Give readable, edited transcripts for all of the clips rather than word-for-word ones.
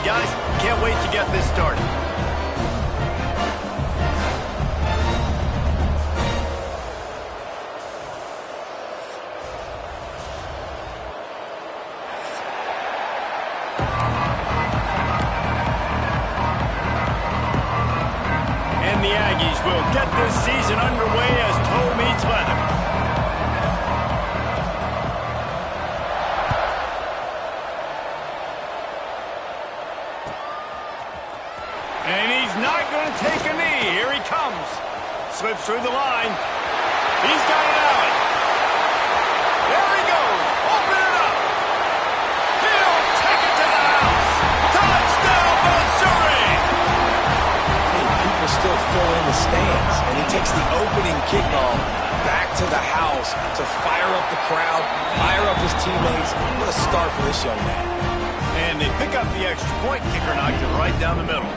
guys. Can't wait to get this started. And the Aggies will get this season underway as toe meets leather. And he's not going to take a knee. Here he comes. Slips through the line. He's got it out. There he goes. Open it up. He'll take it to the house. Touchdown, Missouri. People still fill in the stands, and he takes the opening kickoff back to the house to fire up the crowd, fire up his teammates. What a start for this young man. And they pick up the extra point. Kicker knocked it right down the middle.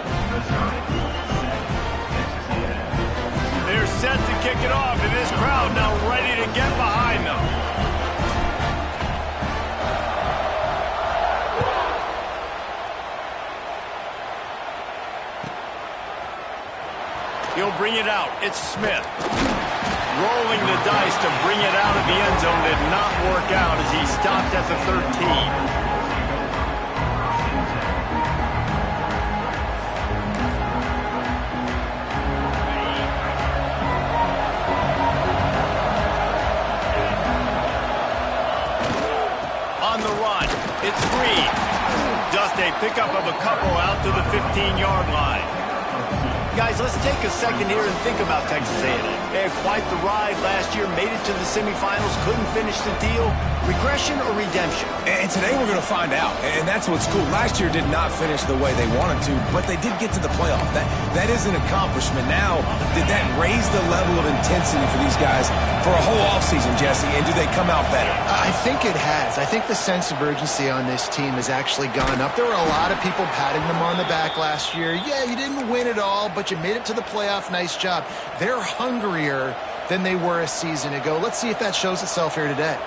They're set to kick it off, and this crowd now ready to get behind them. He'll bring it out. It's Smith. Rolling the dice to bring it out of the end zone did not work out as he stopped at the 13. It's free. Just a pickup of a couple out to the 15-yard line. Guys, let's take a second here and think about Texas A&M. They had quite the ride last year, made it to the semifinals, couldn't finish the deal. Regression or redemption? And today we're going to find out, and that's what's cool. Last year did not finish the way they wanted to, but they did get to the playoff. That is an accomplishment. Now, did that raise the level of intensity for these guys for a whole offseason, Jesse, and do they come out better? I think it has. I think the sense of urgency on this team has actually gone up. There were a lot of people patting them on the back last year. Yeah, you didn't win it all, but you made it to the playoff. Nice job. They're hungrier than they were a season ago. Let's see if that shows itself here today.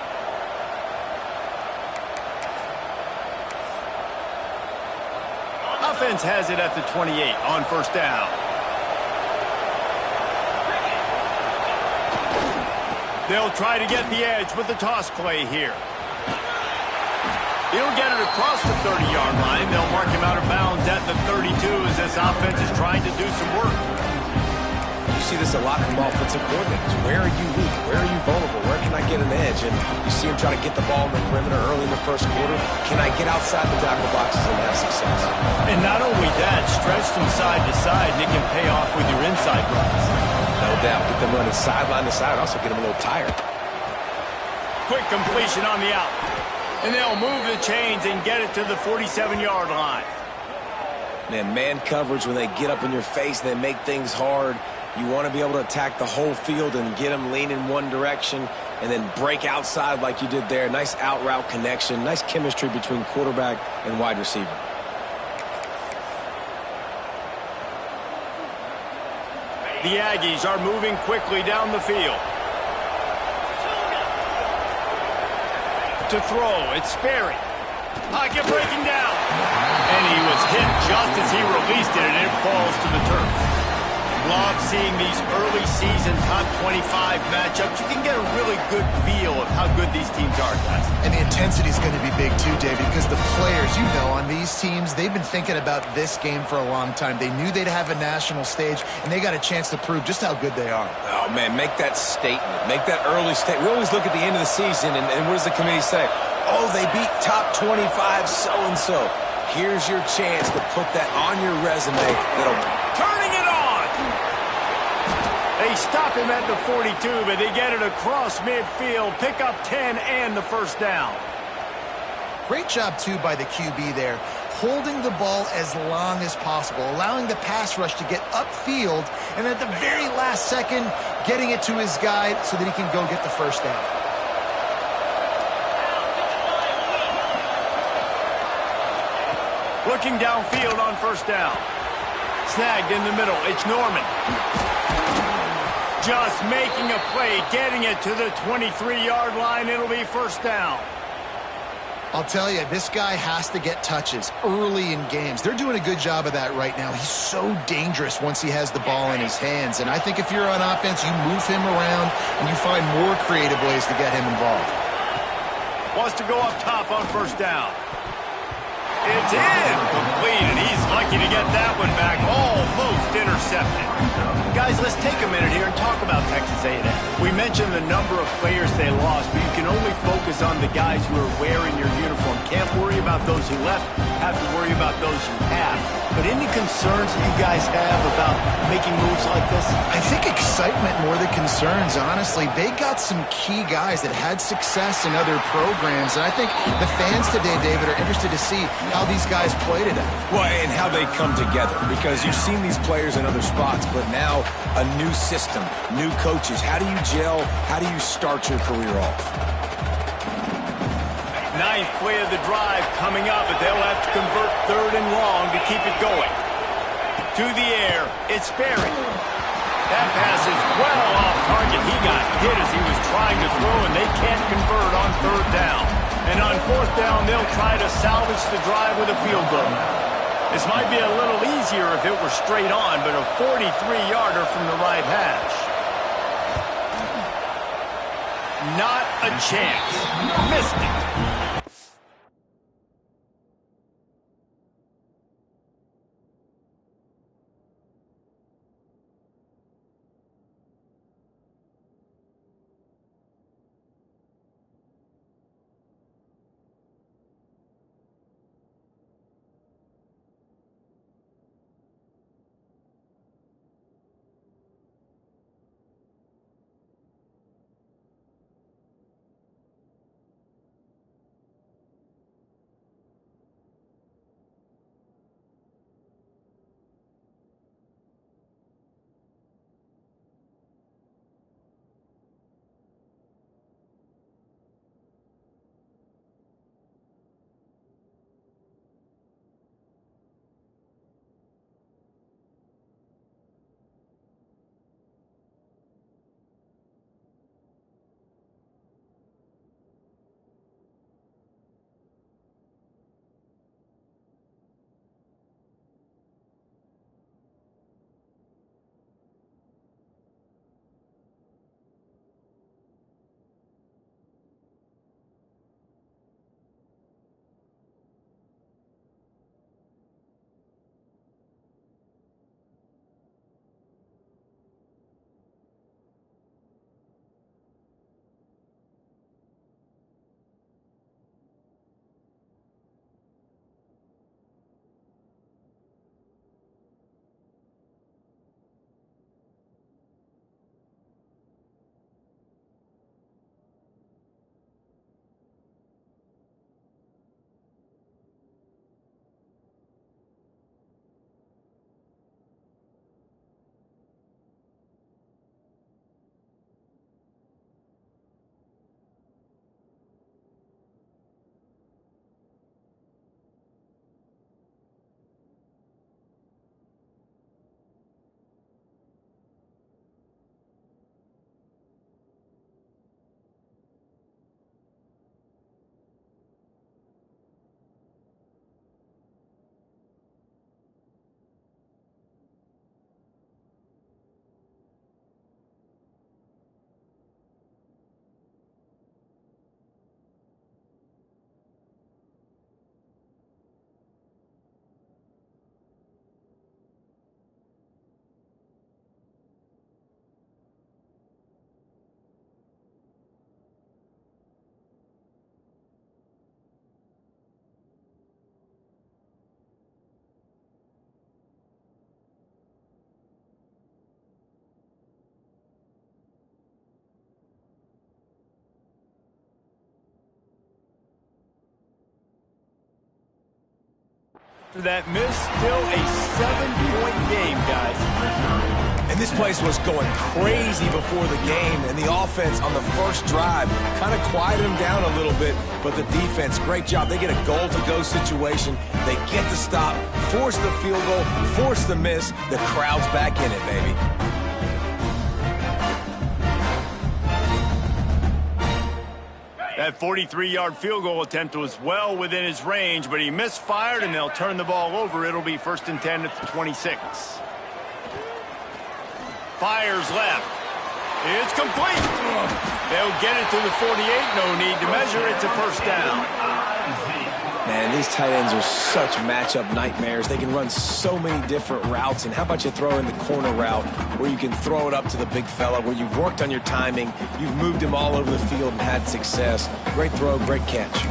Offense has it at the 28 on first down. They'll try to get the edge with the toss play here. He'll get it across the 30-yard line. They'll mark him out of bounds at the 32 as this offense is trying to do some work. You see this a lot from offensive coordinators. Where are you weak? Where are you vulnerable? Where can I get an edge? And you see him try to get the ball in the perimeter early in the first quarter. Can I get outside the tackle boxes and have success? And not only that, stretch them side to side, and it can pay off with your inside runs. No doubt. Get them running sideline to side. Also get them a little tired. Quick completion on the out. And they'll move the chains and get it to the 47-yard line. Man coverage, when they get up in your face, they make things hard. You want to be able to attack the whole field and get them lean in one direction and then break outside like you did there. Nice out route connection. Nice chemistry between quarterback and wide receiver. The Aggies are moving quickly down the field. To throw, it's Sperry. Pocket breaking down. And he was hit just as he released it, and it falls to the turf. Love seeing these early season top 25 matchups. You can get a really good feel of how good these teams are, guys. And the intensity is going to be big too, David, because the players, you know, on these teams, they've been thinking about this game for a long time. They knew they'd have a national stage, and they got a chance to prove just how good they are. Oh, man, make that statement. Make that early statement. We always look at the end of the season, and what does the committee say? Oh, they beat top 25 so-and-so. Here's your chance to put that on your resume. Turning it on! They stop him at the 42, but they get it across midfield. Pick up 10 and the first down. Great job, too, by the QB there. Holding the ball as long as possible, allowing the pass rush to get upfield, and at the very last second, getting it to his guy so that he can go get the first down. Looking downfield on first down. Snagged in the middle. It's Norman. Just making a play, getting it to the 23-yard line. It'll be first down. I'll tell you, this guy has to get touches early in games. They're doing a good job of that right now. He's so dangerous once he has the ball in his hands. And I think if you're on offense, you move him around and you find more creative ways to get him involved. Wants to go up top on first down. It's incomplete, and he's lucky to get that one back. Almost intercepted. Guys, let's take a minute here and talk about Texas A&M. We mentioned the number of players they lost, but you can only focus on the guys who are wearing your uniform. Can't worry about those who left, have to worry about those who have. But any concerns that you guys have about making moves like this? I think excitement more than concerns, honestly. They got some key guys that had success in other programs, and I think the fans today, David, are interested to see how these guys play today. Well, and how they come together, because you've seen these players in other spots, but now a new system, new coaches. How do you gel? How do you start your career off? Ninth play of the drive coming up, but they'll have to convert 3rd and long to keep it going. To the air, it's Sperry. That pass is well off target. He got hit as he was trying to throw, and they can't convert on 3rd down. And on 4th down, they'll try to salvage the drive with a field goal. This might be a little easier if it were straight on, but a 43-yarder from the right hash. Not a chance. Missed it. After that miss, still a 7-point game, guys. And this place was going crazy before the game, and the offense on the first drive kind of quieted them down a little bit, but the defense, great job. They get a goal-to-go situation. They get the stop, force the field goal, force the miss. The crowd's back in it, baby. That 43-yard field goal attempt was well within his range, but he misfired, and they'll turn the ball over. It'll be 1st and 10 at the 26. Fires left. It's complete. They'll get it to the 48. No need to measure. It's a 1st down. Man, these tight ends are such matchup nightmares. They can run so many different routes. And how about you throw in the corner route where you can throw it up to the big fella, where you've worked on your timing, you've moved him all over the field and had success. Great throw, great catch.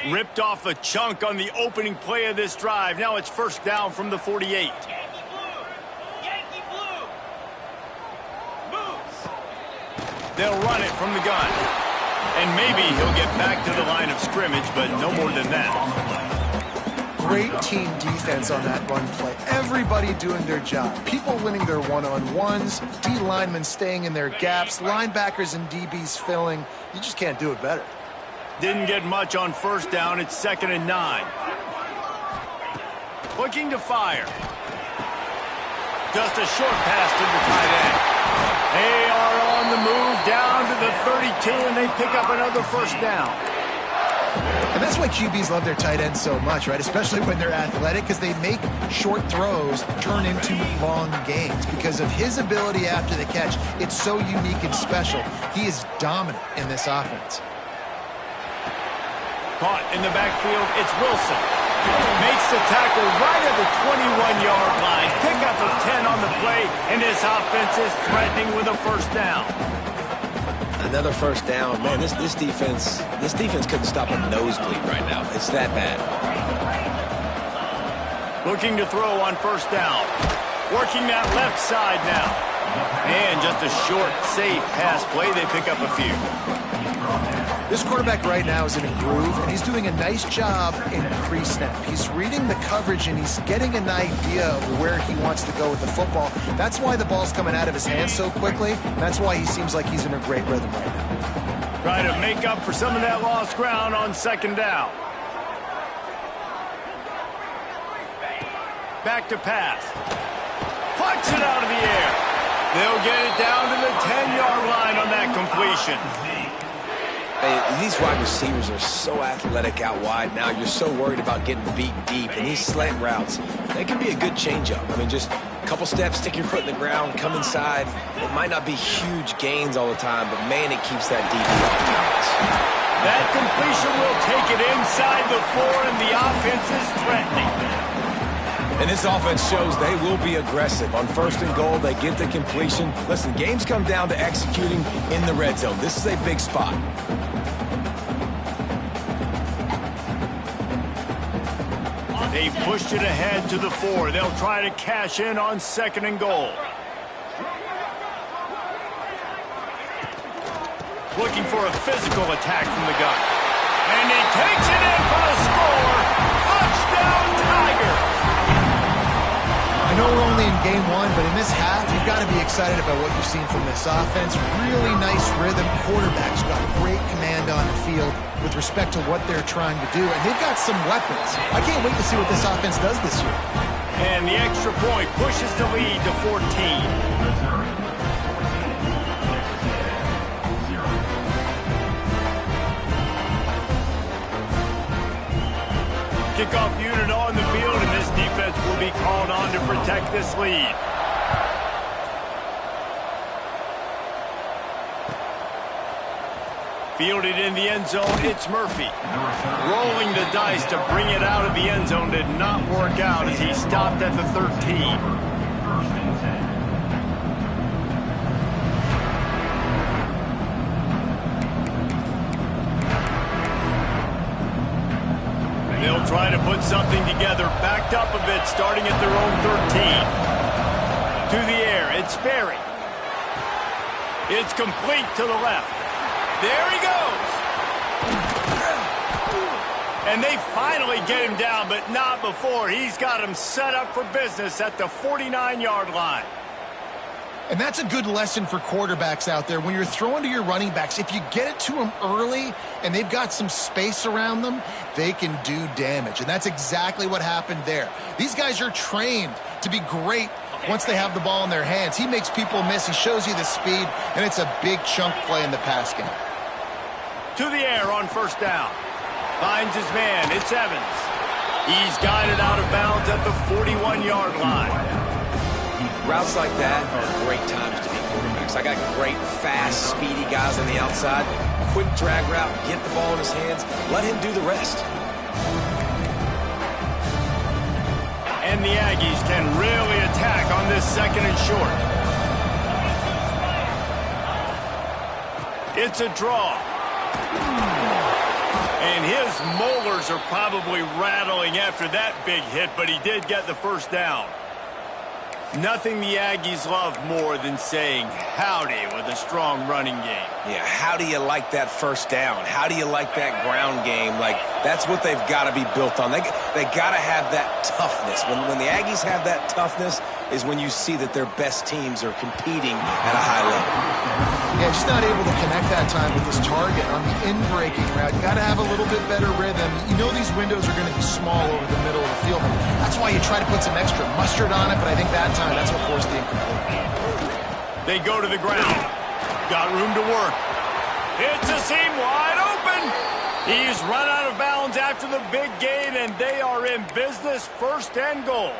Ripped off a chunk on the opening play of this drive. Now it's 1st down from the 48. Yankee Blue moves. They'll run it from the gun. And maybe he'll get back to the line of scrimmage, but no more than that. Great team defense on that run play. Everybody doing their job. People winning their one-on-ones, D linemen staying in their gaps, linebackers and DBs filling. You just can't do it better. Didn't get much on 1st down. It's 2nd and 9. Looking to fire. Just a short pass to the tight end. They are on the move down to the 32, and they pick up another 1st down. And that's why QBs love their tight ends so much, right? Especially when they're athletic, because they make short throws turn into long gains. Because of his ability after the catch, it's so unique and special. He is dominant in this offense. Caught in the backfield, it's Wilson. Makes the tackle right at the 21-yard line. Pickup of 10 on the play, and this offense is threatening with a 1st down. Another 1st down. Man, this defense couldn't stop a nosebleed right now. It's that bad. Looking to throw on 1st down. Working that left side now. And just a short, safe pass play. They pick up a few. This quarterback right now is in a groove, and he's doing a nice job in pre-snap. He's reading the coverage, and he's getting an idea of where he wants to go with the football. That's why the ball's coming out of his hands so quickly. That's why he seems like he's in a great rhythm right now. Try to make up for some of that lost ground on 2nd down. Back to pass. Puts it out of the air. They'll get it down to the 10-yard line on that completion. Hey, these wide receivers are so athletic out wide now. You're so worried about getting beat deep. And these slant routes, they can be a good changeup. I mean, just a couple steps, stick your foot in the ground, come inside. It might not be huge gains all the time, but, man, it keeps that DB off balance. That completion will take it inside the 4, and the offense is threatening. And this offense shows they will be aggressive. On 1st and goal, they get the completion. Listen, games come down to executing in the red zone. This is a big spot. They've pushed it ahead to the 4. They'll try to cash in on 2nd and goal. Looking for a physical attack from the gun. And he takes it in for the score. Touchdown, Tiger! I know we're only in game 1, but in this half, you've got to be excited about what you've seen from this offense. Really nice rhythm. Quarterbacks got great command on the field with respect to what they're trying to do, and they've got some weapons. I can't wait to see what this offense does this year. And the extra point pushes the lead to 14. Kickoff unit on the field, and this defense will be called on to protect this lead. Fielded in the end zone, it's Murphy. Rolling the dice to bring it out of the end zone did not work out as he stopped at the 13. They'll try to put something together, backed up a bit, starting at their own 13. To the air, it's Sperry. It's complete to the left. There he goes. And they finally get him down, but not before. He's got him set up for business at the 49-yard line. And that's a good lesson for quarterbacks out there. When you're throwing to your running backs, if you get it to them early and they've got some space around them, they can do damage. And that's exactly what happened there. These guys are trained to be great once they have the ball in their hands. He makes people miss. He shows you the speed, and it's a big chunk play in the pass game. To the air on first down. Finds his man. It's Evans. He's guided out of bounds at the 41-yard line. Routes like that are great times to be quarterbacks. I got great, fast, speedy guys on the outside. Quick drag route, get the ball in his hands, let him do the rest. And the Aggies can really attack on this second and short. It's a draw. And his molars are probably rattling after that big hit, but he did get the first down. Nothing the Aggies love more than saying howdy with a strong running game. Yeah, how do you like that first down? How do you like that ground game? Like, that's what they've got to be built on. They got to have that toughness. When the Aggies have that toughness is when you see that their best teams are competing at a high level. Yeah, just not able to connect that time with his target on the in-breaking route. You got to have a little bit better rhythm. You know these windows are going to be small over the middle of the field. That's why you try to put some extra mustard on it, but I think that time that's what forced the incomplete. They go to the ground. Got room to work. It's a seam wide open. He's run out of bounds after the big gain, and they are in business, first and goal.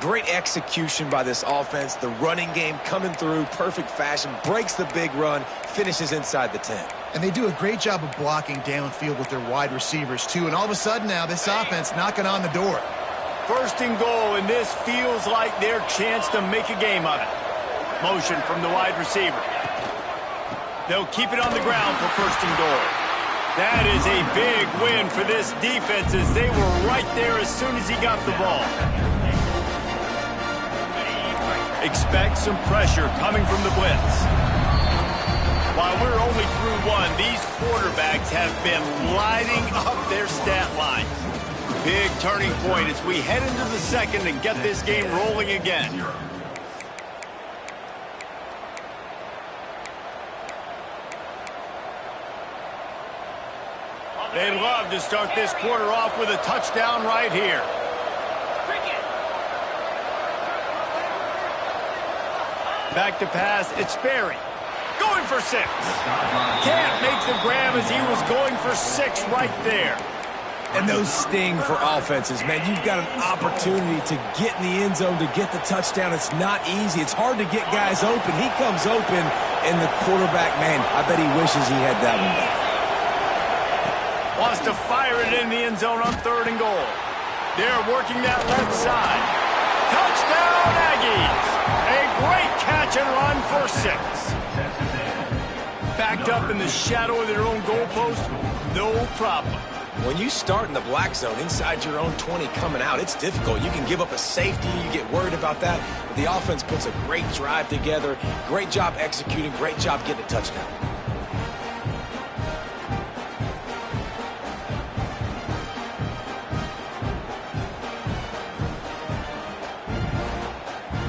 Great execution by this offense. The running game coming through, perfect fashion, breaks the big run, finishes inside the 10. And they do a great job of blocking downfield with their wide receivers, too. And all of a sudden now, this offense knocking on the door. First and goal, and this feels like their chance to make a game of it. Motion from the wide receiver. They'll keep it on the ground for first and goal. That is a big win for this defense as they were right there as soon as he got the ball. Expect some pressure coming from the blitz. While we're only through one, these quarterbacks have been lighting up their stat line. Big turning point as we head into the second and get this game rolling again. They'd love to start this quarter off with a touchdown right here. Back to pass, it's Sperry. Going for 6. Can't make the grab as he was going for 6 right there. And those sting for offenses, man. You've got an opportunity to get in the end zone, to get the touchdown. It's not easy. It's hard to get guys open. He comes open, and the quarterback, man, I bet he wishes he had that one back. Wants to fire it in the end zone on third and goal. They're working that left side. Touchdown, Aggies! A great catch and run for 6. Backed up in the shadow of their own goalpost, no problem. When you start in the black zone inside your own 20 coming out, it's difficult. You can give up a safety. You get worried about that. But the offense puts a great drive together. Great job executing. Great job getting a touchdown.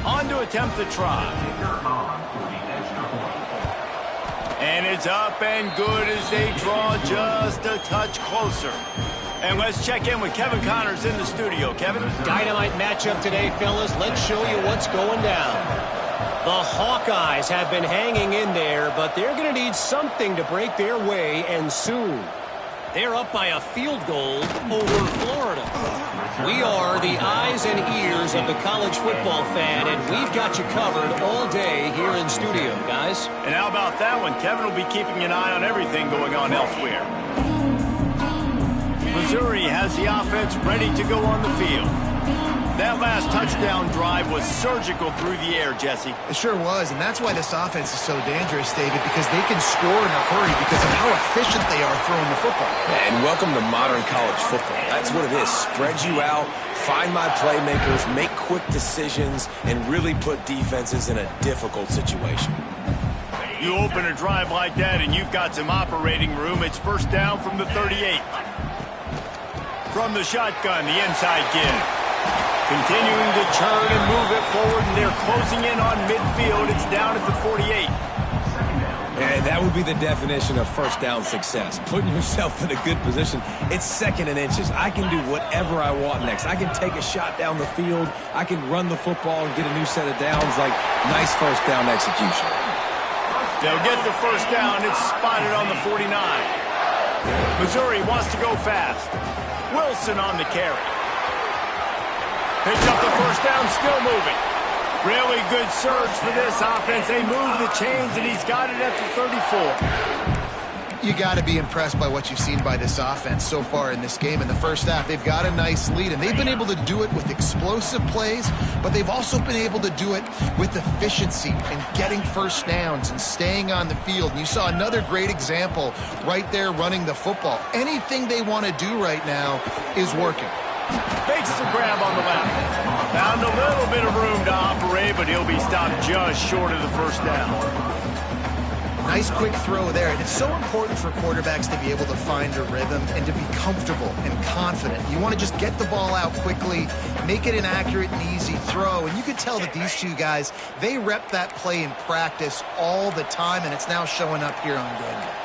On to attempt the try. And it's up and good as they draw just a touch closer. And let's check in with Kevin Connors in the studio. Kevin? Dynamite matchup today, fellas. Let's show you what's going down. The Hawkeyes have been hanging in there, but they're going to need something to break their way, and soon. They're up by a field goal over Florida. We are the eyes and ears of the college football fan, and we've got you covered all day here in studio, guys. And how about that one? Kevin will be keeping an eye on everything going on elsewhere. Missouri has the offense ready to go on the field. That last touchdown drive was surgical through the air, Jesse. It sure was, and that's why this offense is so dangerous, David, because they can score in a hurry because of how efficient they are throwing the football. And welcome to modern college football. That's what it is. Spread you out, find my playmakers, make quick decisions, and really put defenses in a difficult situation. You open a drive like that and you've got some operating room. It's first down from the 38. From the shotgun, the inside give. Continuing to turn and move it forward, and they're closing in on midfield. It's down at the 48. And that would be the definition of first down success. Putting yourself in a good position. It's 2nd and inches. I can do whatever I want next. I can take a shot down the field. I can run the football and get a new set of downs. Like, nice first down execution. They'll get the first down. It's spotted on the 49. Missouri wants to go fast. Wilson on the carry. Picks up the first down, still moving. Really good surge for this offense. They move the chains, and he's got it at the 34. You got to be impressed by what you've seen by this offense so far in this game. In the first half, they've got a nice lead, and they've been able to do it with explosive plays, but they've also been able to do it with efficiency and getting first downs and staying on the field. And you saw another great example right there running the football. Anything they want to do right now is working. Makes the grab on the left. Found a little bit of room to operate, but he'll be stopped just short of the first down. Nice quick throw there. And it's so important for quarterbacks to be able to find a rhythm and to be comfortable and confident. You want to just get the ball out quickly, make it an accurate and easy throw. And you can tell that these two guys, they rep that play in practice all the time, and it's now showing up here on game day.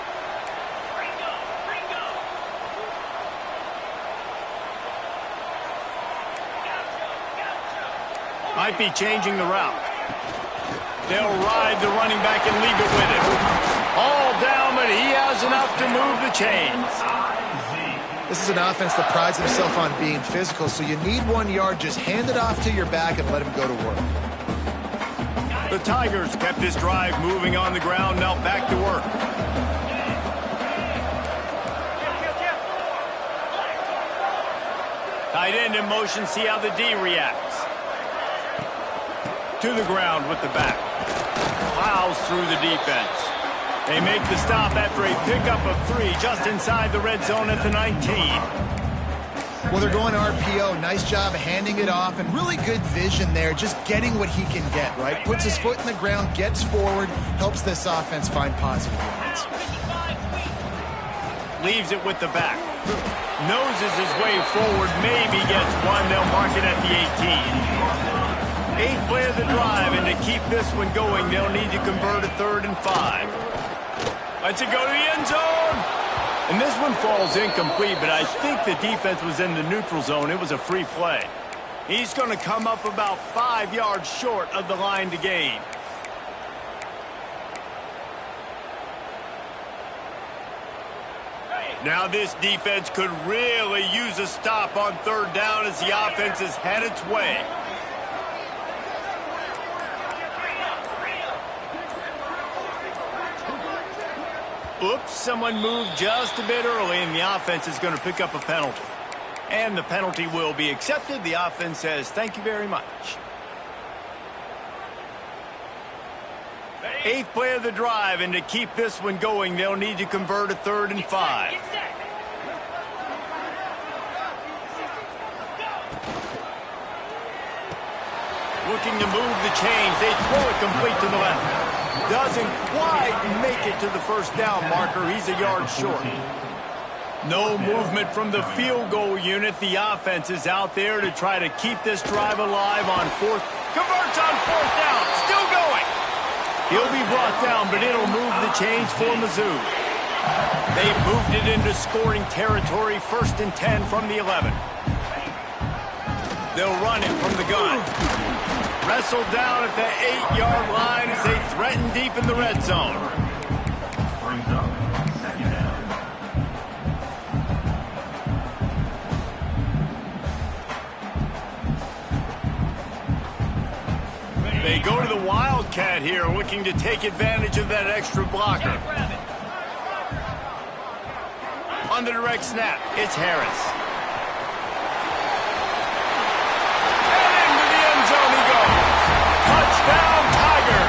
Might be changing the route. They'll ride the running back and leave it with him. All down, but he has enough to move the chains. This is an offense that prides himself on being physical, so you need 1 yard. Just hand it off to your back and let him go to work. The Tigers kept this drive moving on the ground, now back to work. Tight end in motion, see how the D reacts. To the ground with the back. Plows through the defense. They make the stop after a pickup of 3 just inside the red zone at the 19. Well, they're going RPO. Nice job handing it off, and really good vision there, just getting what he can get, right? Puts his foot in the ground, gets forward, helps this offense find positive yards. Leaves it with the back. Noses his way forward, maybe gets one. They'll mark it at the 18. 8th play of the drive, and to keep this one going, they'll need to convert a 3rd and 5. Let's it go to the end zone. And this one falls incomplete, but I think the defense was in the neutral zone. It was a free play. He's going to come up about 5 yards short of the line to gain. Now this defense could really use a stop on 3rd down as the offense has had its way. Oops, someone moved just a bit early, and the offense is going to pick up a penalty. And the penalty will be accepted. The offense says, thank you very much. 8th play of the drive, and to keep this one going, they'll need to convert a 3rd and 5. Looking to move the chains. They throw it complete to the left. Doesn't quite make it to the first down marker. He's a yard short. No movement from the field goal unit. The offense is out there to try to keep this drive alive on 4th. Converts on 4th down. Still going. He'll be brought down, but it'll move the chains for Mizzou. They've moved it into scoring territory. 1st and 10 from the 11. They'll run it from the gun. Wrestled down at the 8-yard line as they threaten deep in the red zone. They go to the Wildcat here, looking to take advantage of that extra blocker. On the direct snap, it's Harris. Touchdown, Tiger!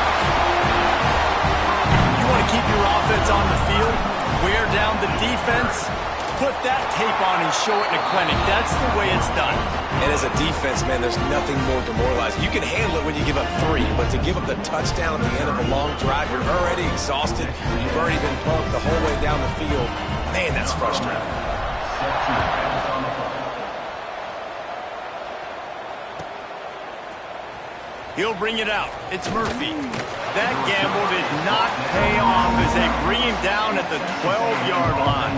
You want to keep your offense on the field, wear down the defense, put that tape on and show it in a clinic. That's the way it's done. And as a defense, man, there's nothing more demoralizing. You can handle it when you give up 3, but to give up the touchdown at the end of a long drive, you're already exhausted. You've already been bumped the whole way down the field. Man, that's frustrating. He'll bring it out. It's Murphy. That gamble did not pay off as they bring him down at the 12-yard line.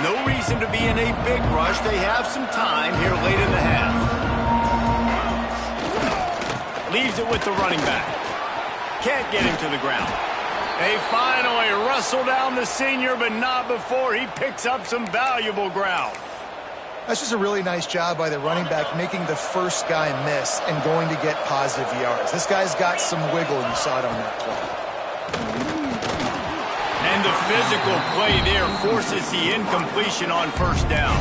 No reason to be in a big rush. They have some time here late in the half. Leaves it with the running back. Can't get him to the ground. They finally wrestle down the senior, but not before he picks up some valuable ground. That's just a really nice job by the running back, making the first guy miss and going to get positive yards. This guy's got some wiggle, and you saw it on that play. And the physical play there forces the incompletion on first down.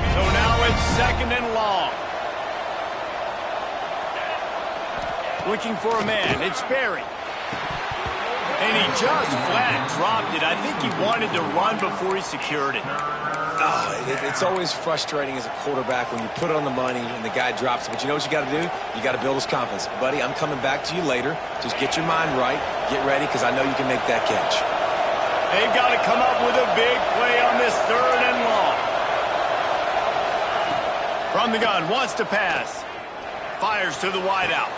So now it's second and long. Looking for a man. It's Berry. And he just flat dropped it. I think he wanted to run before he secured it. It's always frustrating as a quarterback when you put it on the money and the guy drops it. But you know what you got to do? You got to build his confidence. Buddy, I'm coming back to you later. Just get your mind right. Get ready, because I know you can make that catch. They've got to come up with a big play on this third and long. From the gun, wants to pass. Fires to the wideout.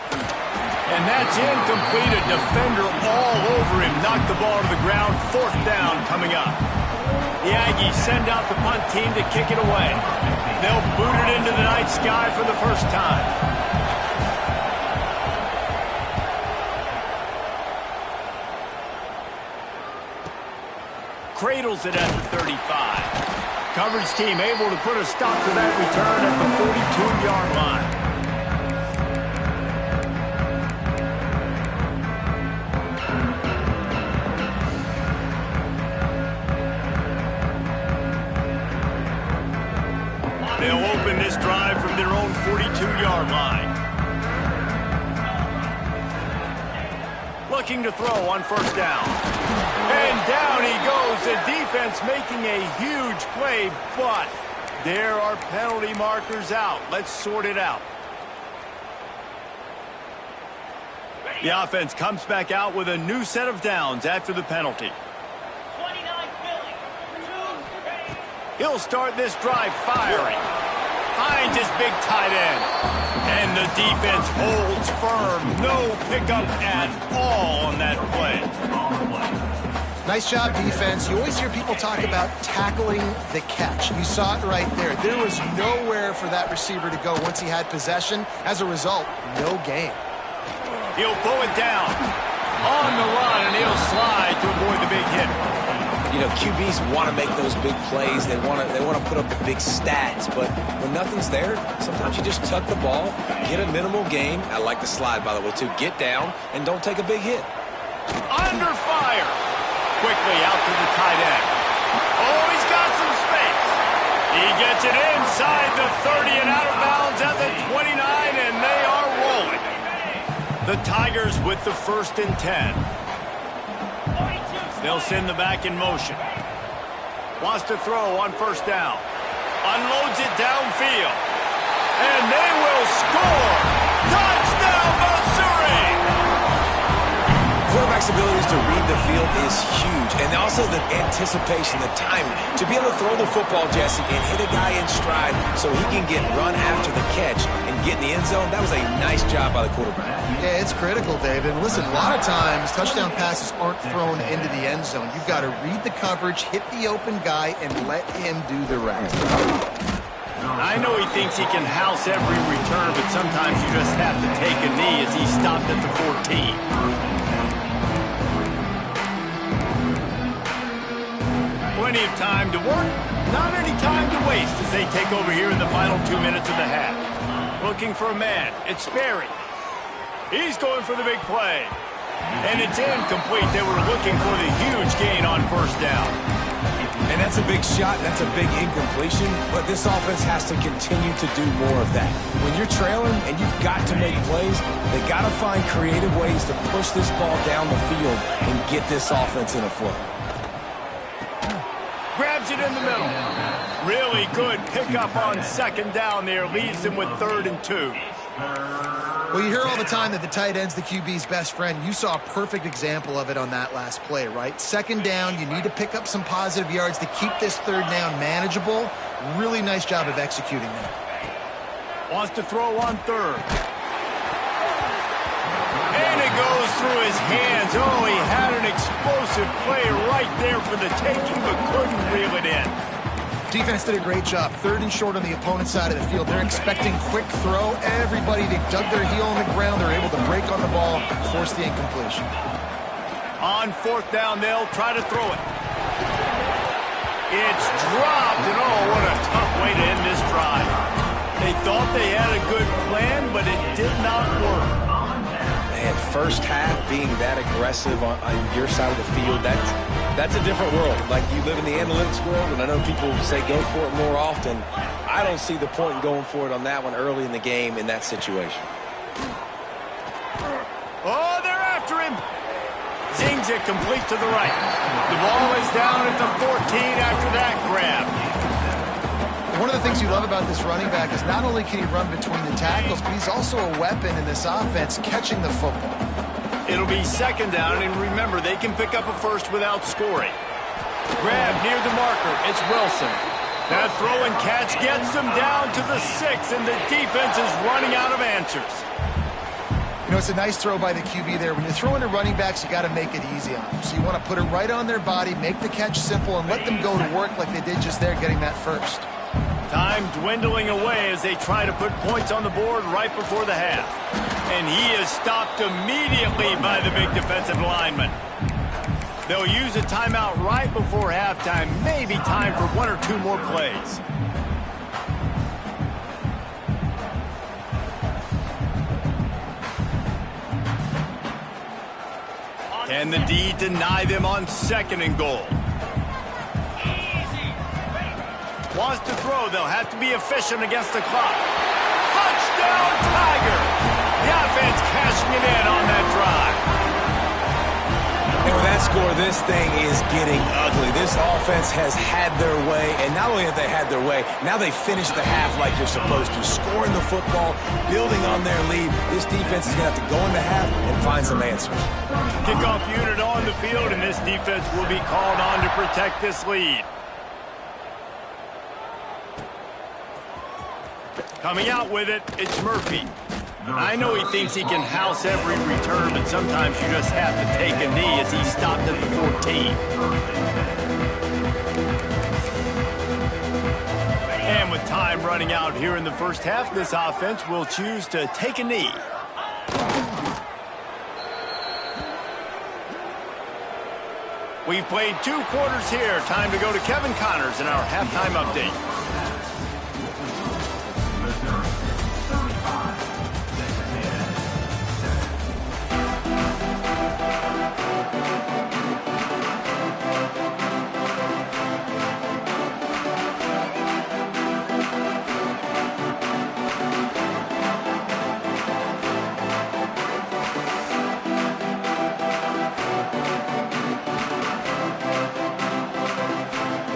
And that's incomplete. A defender all over him. Knocked the ball to the ground. Fourth down coming up. The Aggies send out the punt team to kick it away. They'll boot it into the night sky for the first time. Cradles it at the 35. Coverage team able to put a stop to that return at the 42-yard line. They'll open this drive from their own 42-yard line. Looking to throw on first down. And down he goes. The defense making a huge play, but there are penalty markers out. Let's sort it out. The offense comes back out with a new set of downs after the penalty. He'll start this drive firing. Finds his big tight end. And the defense holds firm. No pickup at all on that play. Nice job, defense. You always hear people talk about tackling the catch. You saw it right there. There was nowhere for that receiver to go once he had possession. As a result, no gain. He'll pull it down. On the run, and he'll slide to avoid the big hit. You know, QBs want to make those big plays. They want to put up the big stats. But when nothing's there, sometimes you just tuck the ball, get a minimal gain. I like the slide, by the way, too. Get down and don't take a big hit. Under fire. Quickly out to the tight end. Oh, he's got some space. He gets it inside the 30 and out of bounds at the 29, and they are rolling. The Tigers with the 1st and 10. They'll send the back in motion. Wants to throw on first down. Unloads it downfield. And they will score. Touchdown, Missouri! Quarterback's abilities to read the field is huge. And also the anticipation, the timing. To be able to throw the football, Jesse, and hit a guy in stride so he can get run after the catch and get in the end zone, that was a nice job by the quarterback. Yeah, it's critical, David. Listen, a lot of times touchdown passes aren't thrown into the end zone. You've got to read the coverage, hit the open guy, and let him do the rest. I know he thinks he can house every return, but sometimes you just have to take a knee as he stopped at the 14. Plenty of time to work, not any time to waste as they take over here in the final 2 minutes of the half. Looking for a man. It's Berry. He's going for the big play. And it's incomplete. They were looking for the huge gain on first down. And that's a big shot, that's a big incompletion, but this offense has to continue to do more of that. When you're trailing and you've got to make plays, they got to find creative ways to push this ball down the field and get this offense in a flow. Grabs it in the middle. Really good pickup on second down there. Leaves them with 3rd and 2. Well, you hear all the time that the tight end's the QB's best friend. You saw a perfect example of it on that last play, right? Second down, you need to pick up some positive yards to keep this third down manageable. Really nice job of executing that. Wants to throw on third. And it goes through his hands. Oh, he had an explosive play right there for the taking, but couldn't reel it in. Defense did a great job. Third and short on the opponent's side of the field. They're expecting quick throw. Everybody, they dug their heel on the ground. They're able to break on the ball, force the incompletion. On fourth down, they'll try to throw it. It's dropped, and oh, what a tough way to end this drive. They thought they had a good plan, but it did not work. Man, first half being that aggressive on your side of the field, that's a different world. Like, you live in the analytics world, and I know people say go for it more often. I don't see the point in going for it on that one early in the game in that situation. Oh, they're after him. Zings it complete to the right. The ball is down at the 14 after that grab. One of the things you love about this running back is not only can he run between the tackles, but he's also a weapon in this offense catching the football. It'll be second down, and remember, they can pick up a first without scoring. Grab near the marker. It's Wilson. That throw and catch gets them down to the 6, and the defense is running out of answers. You know, it's a nice throw by the QB there. When you're throwing to running backs, you got to make it easy on them. So you want to put it right on their body, make the catch simple, and let them go to work like they did just there, getting that first. Time dwindling away as they try to put points on the board right before the half. And he is stopped immediately by the big defensive lineman. They'll use a timeout right before halftime. Maybe time for one or two more plays. Can the D deny them on second and goal? Wants to throw. They'll have to be efficient against the clock. Touchdown, Tiger! The offense cashing it in on that drive. And with that score, this thing is getting ugly. This offense has had their way, and not only have they had their way, now they finish the half like you're supposed to, scoring the football, building on their lead. This defense is going to have to go into half and find some answers. Kickoff unit on the field, and this defense will be called on to protect this lead. Coming out with it, it's Murphy. I know he thinks he can house every return, but sometimes you just have to take a knee as he stopped at the 14. And with time running out here in the first half, this offense will choose to take a knee. We've played 2 quarters here. Time to go to Kevin Connors in our halftime update.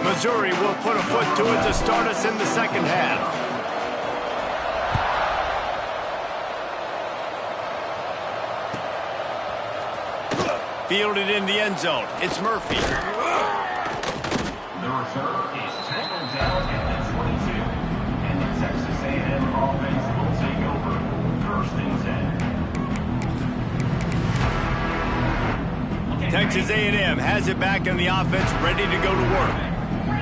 Missouri will put a foot to it to start us in the second half. Fielded in the end zone. It's Murphy. The return is tackled down at the 22. And the Texas A&M offense will take over. First and 10. Texas A&M has it back in the offense, ready to go to work.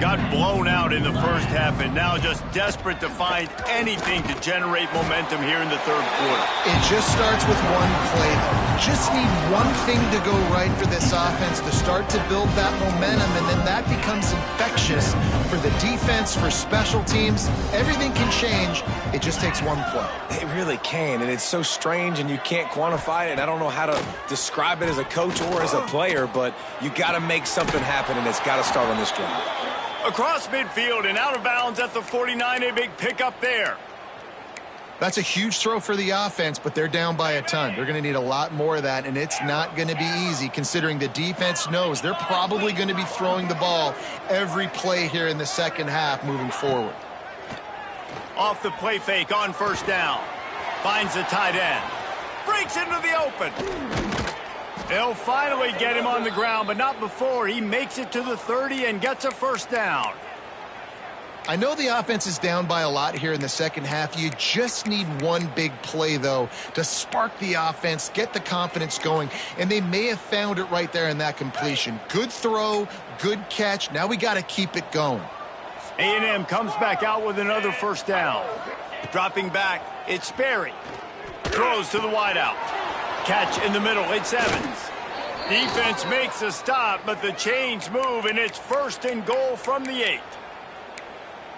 Got blown out in the first half and now just desperate to find anything to generate momentum here in the third quarter. It just starts with one play, though. Just need one thing to go right for this offense to start to build that momentum, and then that becomes infectious for the defense, for special teams. Everything can change. It just takes one play. It really can, and it's so strange, and you can't quantify it, and I don't know how to describe it as a coach or as a player, but you got to make something happen, and it's got to start on this drive. Across midfield and out of bounds at the 49, a big pickup there. That's a huge throw for the offense, but they're down by a ton. They're going to need a lot more of that, and it's not going to be easy considering the defense knows they're probably going to be throwing the ball every play here in the second half moving forward. Off the play fake on first down. Finds the tight end. Breaks into the open. They'll finally get him on the ground, but not before he makes it to the 30 and gets a first down. I know the offense is down by a lot here in the second half. You just need one big play, though, to spark the offense, get the confidence going, and they may have found it right there in that completion. Good throw, good catch. Now we got to keep it going. A&M comes back out with another first down. Dropping back, it's Sperry. Throws to the wideout. Catch in the middle, it's Evans. Defense makes a stop, but the chains move, and it's 1st and goal from the 8.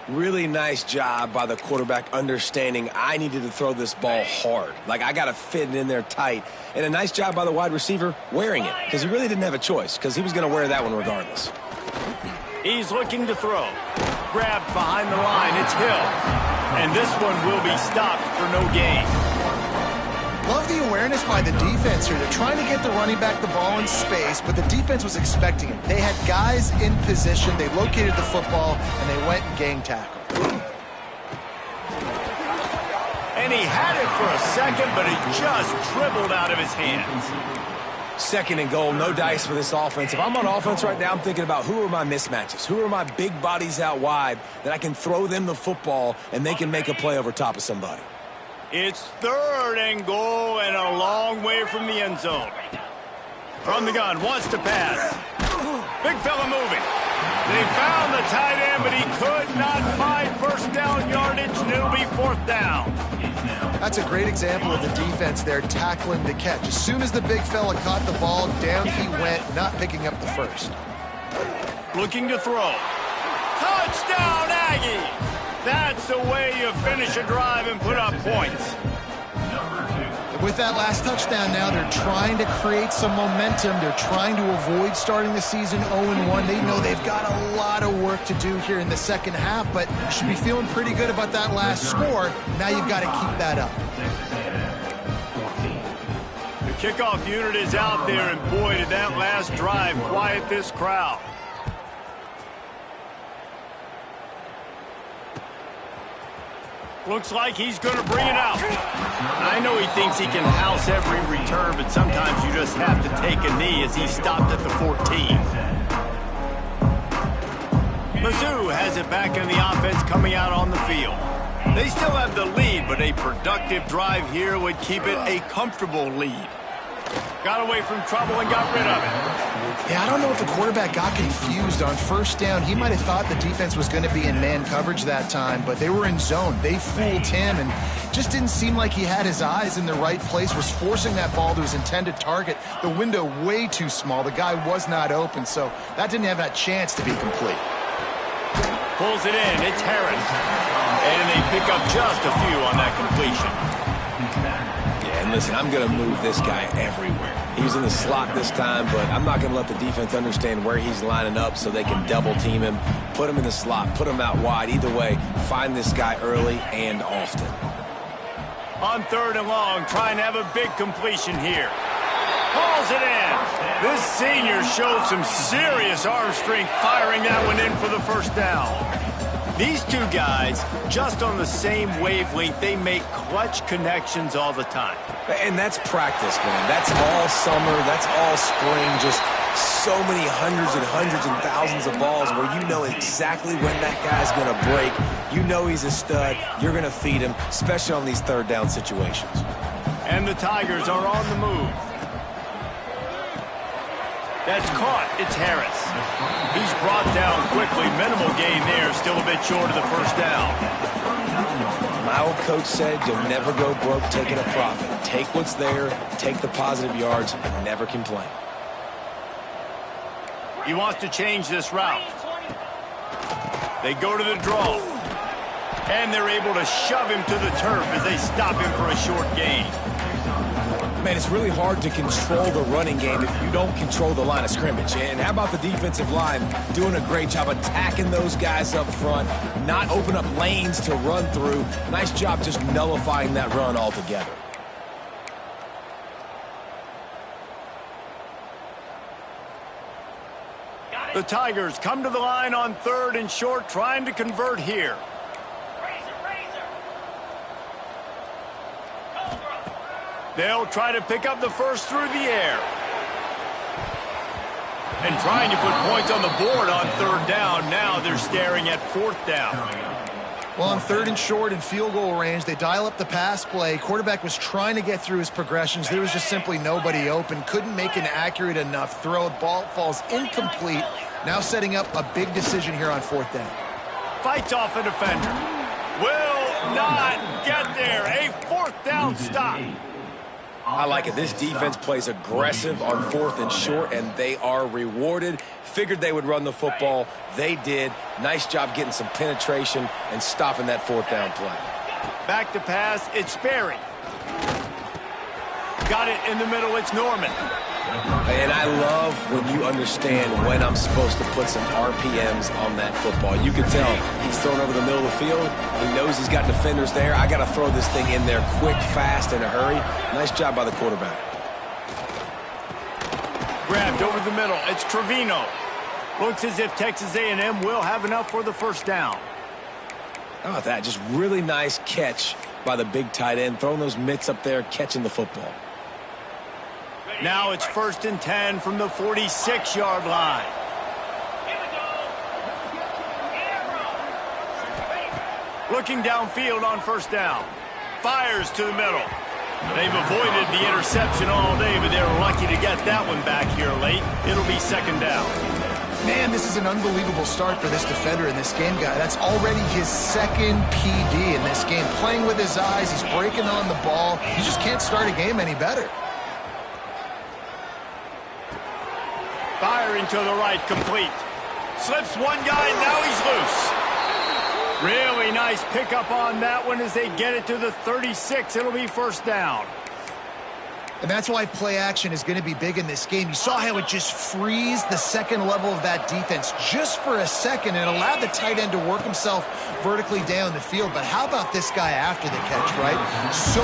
Really nice job by the quarterback understanding I needed to throw this ball hard. Like, I got to fit it in there tight. And a nice job by the wide receiver wearing it, because he really didn't have a choice, because he was going to wear that one regardless. He's looking to throw. Grabbed behind the line, it's Hill. And this one will be stopped for no gain. Love the awareness by the defense here. They're trying to get the running back the ball in space, but the defense was expecting it. They had guys in position. They located the football, and they went and gang tackled. And he had it for a second, but it just dribbled out of his hands. 2nd and goal, no dice for this offense. If I'm on offense right now, I'm thinking about who are my mismatches? Who are my big bodies out wide that I can throw them the football and they can make a play over top of somebody? It's 3rd and goal and a long way from the end zone. From the gun, wants to pass. Big fella moving. They found the tight end, but he could not find first down yardage, and it'll be 4th down. That's a great example of the defense there tackling the catch. As soon as the big fella caught the ball, down he went, not picking up the first. Looking to throw. Touchdown, Aggie! That's the way you finish a drive and put up points. With that last touchdown now, they're trying to create some momentum. They're trying to avoid starting the season 0-1. They know they've got a lot of work to do here in the second half, but you should be feeling pretty good about that last score. Now you've got to keep that up. The kickoff unit is out there, and boy, did that last drive quiet this crowd. Looks like he's going to bring it out. I know he thinks he can house every return, but sometimes you just have to take a knee as he stopped at the 14. Mizzou has it back in the offense coming out on the field. They still have the lead, but a productive drive here would keep it a comfortable lead. Got away from trouble and got rid of it. Yeah, I don't know if the quarterback got confused on first down. He might have thought the defense was going to be in man coverage that time, but they were in zone. They fooled him and just didn't seem like he had his eyes in the right place, was forcing that ball to his intended target. The window way too small. The guy was not open, so that didn't have that chance to be complete. Pulls it in. It's Harris. And they pick up just a few on that completion. Yeah, and listen, I'm going to move this guy everywhere. He's in the slot this time, but I'm not going to let the defense understand where he's lining up so they can double team him, put him in the slot, put him out wide. Either way, find this guy early and often. On 3rd and long, trying to have a big completion here. Hauls it in. This senior showed some serious arm strength firing that one in for the first down. These two guys, just on the same wavelength, they make clutch connections all the time. And that's practice, man. That's all summer. That's all spring. Just so many hundreds and thousands of balls where you know exactly when that guy's going to break. You know he's a stud. You're going to feed him, especially on these 3rd down situations. And the Tigers are on the move. That's caught. It's Harris. He's brought down quickly. Minimal gain there. Still a bit short of the first down. My old coach said you'll never go broke taking a profit. Take what's there, take the positive yards, and never complain. He wants to change this route. They go to the draw. And they're able to shove him to the turf as they stop him for a short gain. Man, it's really hard to control the running game if you don't control the line of scrimmage. And how about the defensive line doing a great job attacking those guys up front, not open up lanes to run through. Nice job just nullifying that run altogether. The Tigers come to the line on 3rd and short, trying to convert here. They'll try to pick up the first through the air. And trying to put points on the board on third down. Now they're staring at fourth down. Well, on third and short and field goal range, they dial up the pass play. Quarterback was trying to get through his progressions. There was just simply nobody open. Couldn't make an accurate enough throw. Ball falls incomplete. Now setting up a big decision here on fourth down. Fights off a defender. Will not get there. A fourth down stop. I like it. This defense plays aggressive on fourth and short, and they are rewarded. Figured they would run the football. They did. Nice job getting some penetration and stopping that fourth down play. Back to pass. It's Sperry. Got it in the middle. It's Norman. And I love when you understand when I'm supposed to put some RPMs on that football. You can tell he's thrown over the middle of the field. He knows he's got defenders there. I got to throw this thing in there quick, fast, in a hurry. Nice job by the quarterback. Grabbed over the middle. It's Trevino. Looks as if Texas A&M will have enough for the first down. How about that? Just really nice catch by the big tight end. Throwing those mitts up there, catching the football. Now it's 1st and 10 from the 46-yard line. Looking downfield on first down. Fires to the middle. They've avoided the interception all day, but they're lucky to get that one back here late. It'll be 2nd down. Man, this is an unbelievable start for this defender in this game, guy. That's already his 2nd PD in this game. Playing with his eyes, he's breaking on the ball. You just can't start a game any better. Firing to the right, complete. Slips one guy, now he's loose. Really nice pickup on that one as they get it to the 36. It'll be 1st down. And that's why play action is going to be big in this game. You saw how it just frees the second level of that defense just for a second and allowed the tight end to work himself vertically down the field. But how about this guy after the catch, right? So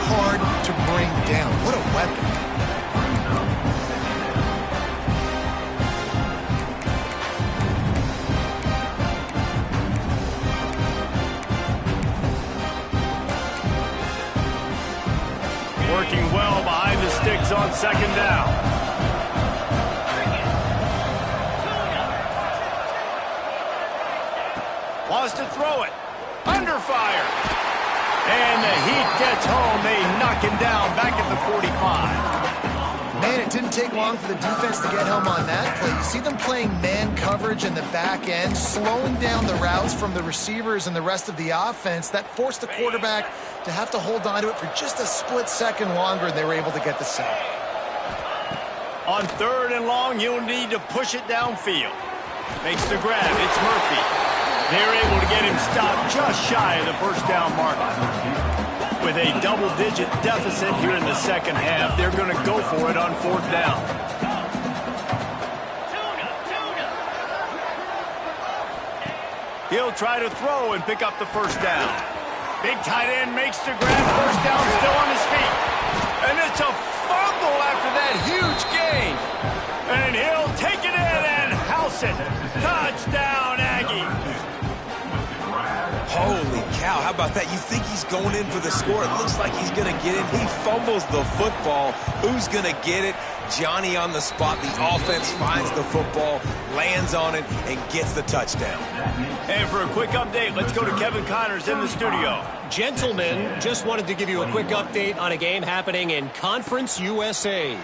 hard to bring down. What a weapon. Working well behind the sticks on 2nd down. Wants to throw it. Under fire. And the heat gets home. They knock him down back at the 45. Man, it didn't take long for the defense to get home on that play. You see them playing man coverage in the back end, slowing down the routes from the receivers and the rest of the offense. That forced the quarterback to have to hold on to it for just a split second longer, and they were able to get the sack. On 3rd and long, you'll need to push it downfield. Makes the grab. It's Murphy. They're able to get him stopped just shy of the 1st down marker. With a double-digit deficit here in the 2nd half, they're going to go for it on 4th down. He'll try to throw and pick up the 1st down. Big tight end makes the grab. 1st down, still on his feet. And it's a fumble after that huge gain. And he'll take it in and house it. Touchdown, Aggies. Holy cow, how about that? You think he's going in for the score. It looks like he's going to get it. He fumbles the football. Who's going to get it? Johnny on the spot. The offense finds the football, lands on it, and gets the touchdown. And for a quick update, let's go to Kevin Connors in the studio. Gentlemen, just wanted to give you a quick update on a game happening in Conference USA.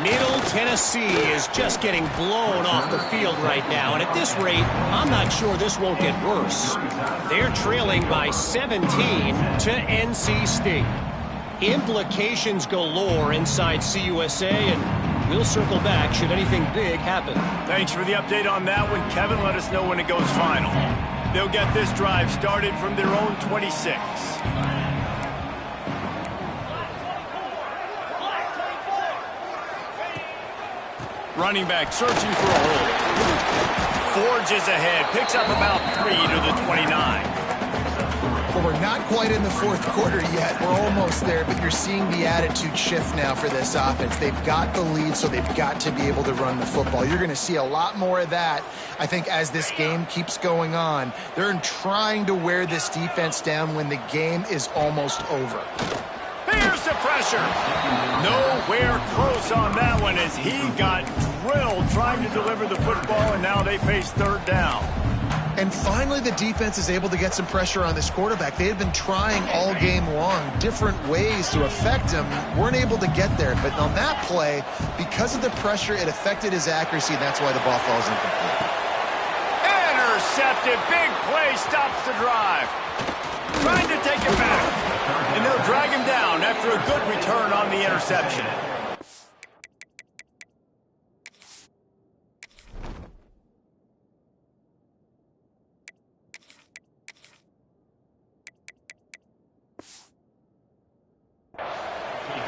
Middle Tennessee is just getting blown off the field right now, and at this rate, I'm not sure this won't get worse. They're trailing by 17 to NC State. Implications galore inside CUSA, and we'll circle back should anything big happen. Thanks for the update on that one, Kevin. Let us know when it goes final. They'll get this drive started from their own 26. Running back searching for a hole. Forges ahead, picks up about 3 to the 29. Well, we're not quite in the 4th quarter yet. We're almost there, but you're seeing the attitude shift now for this offense. They've got the lead, so they've got to be able to run the football. You're going to see a lot more of that, I think, as this game keeps going on. They're trying to wear this defense down when the game is almost over. Big Here's the pressure. Nowhere close on that one as he got drilled trying to deliver the football, and now they face third down. And finally, the defense is able to get some pressure on this quarterback. They had been trying all game long different ways to affect him, weren't able to get there. But on that play, because of the pressure, it affected his accuracy, and that's why the ball falls incomplete. Intercepted. Big play stops the drive. Trying to take it back. And they'll drag him down after a good return on the interception.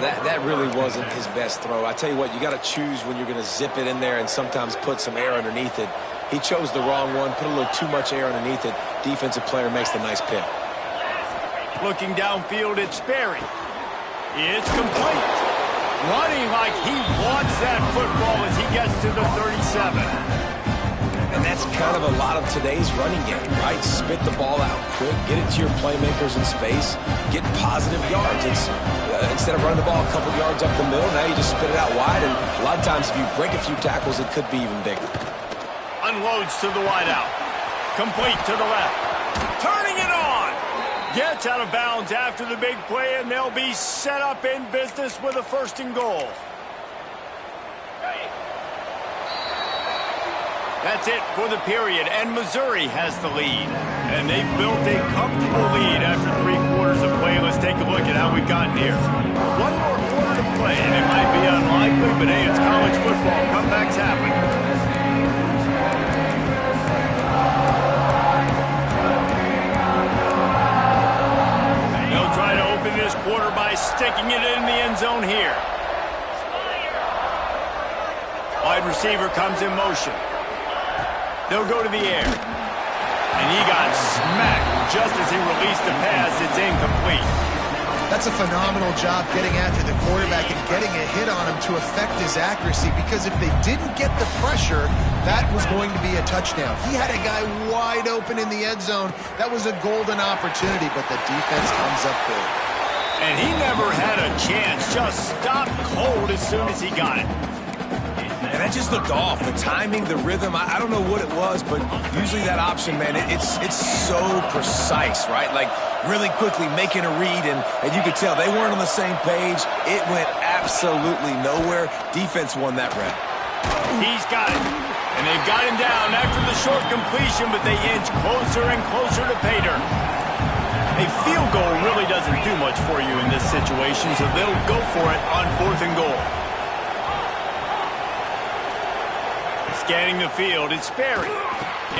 That really wasn't his best throw. I tell you what, you got to choose when you're going to zip it in there and sometimes put some air underneath it. He chose the wrong one, put a little too much air underneath it. Defensive player makes the nice pick. Looking downfield, it's Sperry. It's complete. Running like he wants that football as he gets to the 37. And that's kind of a lot of today's running game, right? Spit the ball out quick, get it to your playmakers in space, get positive yards. It's instead of running the ball a couple yards up the middle, now you just spit it out wide, and a lot of times if you break a few tackles, it could be even bigger. Unloads to the wideout. Complete to the left. Turning it on. Gets out of bounds after the big play, and they'll be set up in business with a 1st and goal. That's it for the period, and Missouri has the lead. And they've built a comfortable lead after 3 quarters of play. Let's take a look at how we've gotten here. 1 more quarter to play, and it might be unlikely, but hey, it's college football. Comebacks happen. They'll try to open this quarter by sticking it in the end zone here. Wide receiver comes in motion. They'll go to the air. And he got smacked just as he released the pass. It's incomplete. That's a phenomenal job getting after the quarterback and getting a hit on him to affect his accuracy, because if they didn't get the pressure, that was going to be a touchdown. He had a guy wide open in the end zone. That was a golden opportunity, but the defense comes up big. And he never had a chance. Just stopped cold as soon as he got it. And that just looked off. The timing, the rhythm, I don't know what it was, but usually that option, man, it's so precise, right? Like really quickly making a read, and you could tell they weren't on the same page. It went absolutely nowhere. Defense won that rep. He's got it. And they've got him down after the short completion, but they inch closer and closer to pay dirt. A field goal really doesn't do much for you in this situation, so they'll go for it on 4th and goal. Scanning the field, it's Sperry.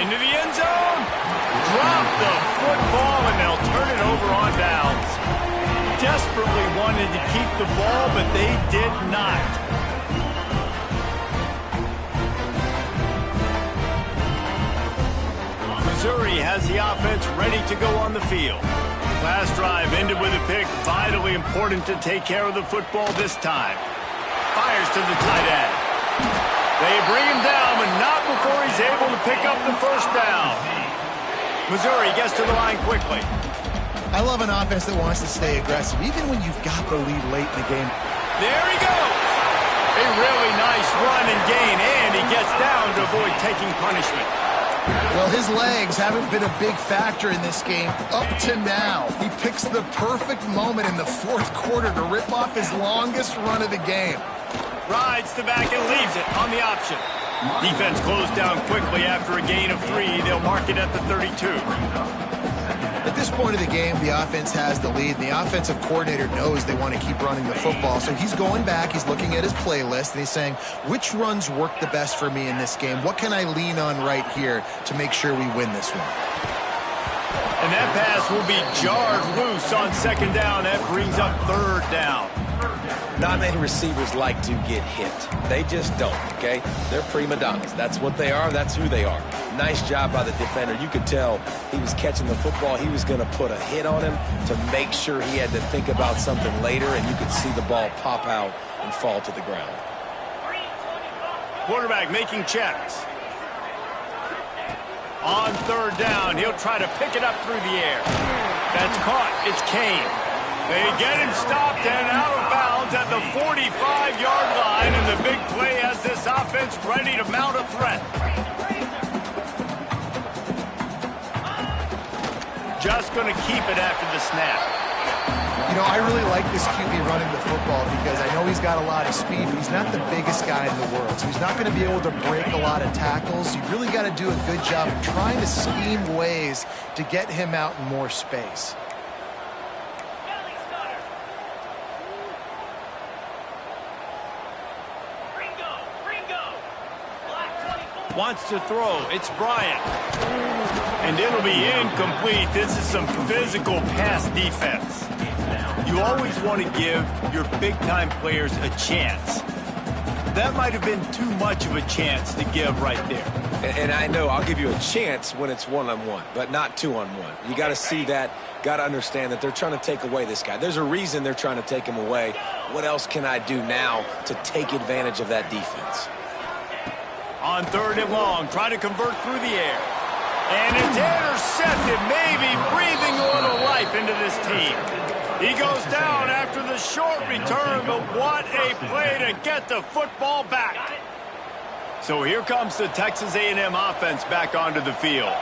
Into the end zone. Drop the football, and they'll turn it over on downs. Desperately wanted to keep the ball, but they did not. Missouri has the offense ready to go on the field. Last drive ended with a pick. Vitally important to take care of the football this time. Fires to the tight end. They bring him down, but not before he's able to pick up the 1st down. Missouri gets to the line quickly. I love an offense that wants to stay aggressive, even when you've got the lead late in the game. There he goes. A really nice run and gain, and he gets down to avoid taking punishment. Well, his legs haven't been a big factor in this game up to now. He picks the perfect moment in the 4th quarter to rip off his longest run of the game. Rides the back and leaves it on the option. Defense closed down quickly after a gain of 3. They'll mark it at the 32. At this point of the game, the offense has the lead, and the offensive coordinator knows they want to keep running the football. So he's going back, he's looking at his playlist, and he's saying, which runs work the best for me in this game? What can I lean on right here to make sure we win this one? And that pass will be jarred loose on 2nd down. That brings up 3rd down. Not many receivers like to get hit. They just don't, okay? They're prima donnas. That's what they are. That's who they are. Nice job by the defender. You could tell he was catching the football. He was going to put a hit on him to make sure he had to think about something later, and you could see the ball pop out and fall to the ground. Quarterback making checks. On 3rd down, he'll try to pick it up through the air. That's caught. It's Kane. They get him stopped and out of bounds at the 45-yard line, and the big play has this offense ready to mount a threat. Just going to keep it after the snap. You know, I really like this QB running the football because I know he's got a lot of speed, but he's not the biggest guy in the world. So he's not going to be able to break a lot of tackles. You really got to do a good job of trying to scheme ways to get him out in more space. Wants to throw. It's Bryant. And it'll be incomplete. This is some physical pass defense. You always want to give your big-time players a chance. That might have been too much of a chance to give right there. And I know I'll give you a chance when it's one-on-one, but not two-on-one. You got to see that, got to understand that they're trying to take away this guy. There's a reason they're trying to take him away. What else can I do now to take advantage of that defense? On 3rd and long, trying to convert through the air. And it's intercepted, maybe breathing a little life into this team. He goes down after the short return, but what a play to get the football back. So here comes the Texas A&M offense back onto the field.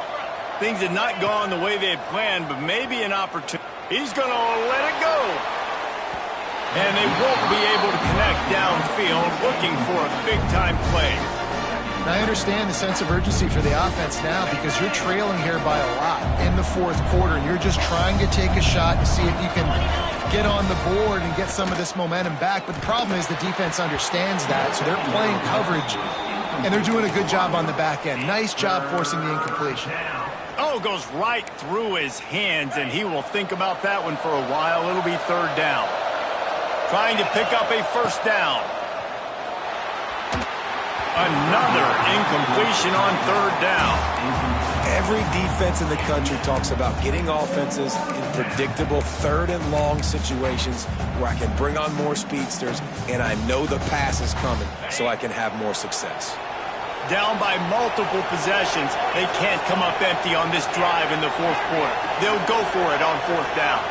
Things had not gone the way they had planned, but maybe an opportunity. He's going to let it go. And they won't be able to connect downfield, looking for a big-time play. And I understand the sense of urgency for the offense now because you're trailing here by a lot in the 4th quarter, and you're just trying to take a shot to see if you can get on the board and get some of this momentum back. But the problem is the defense understands that, so they're playing coverage, and they're doing a good job on the back end. Nice job forcing the incompletion. Oh, goes right through his hands, and he will think about that one for a while. It'll be 3rd down. Trying to pick up a 1st down. Another incompletion on 3rd down. Every defense in the country talks about getting offenses in predictable 3rd and long situations where I can bring on more speedsters and I know the pass is coming so I can have more success. Down by multiple possessions, they can't come up empty on this drive in the 4th quarter. They'll go for it on 4th down.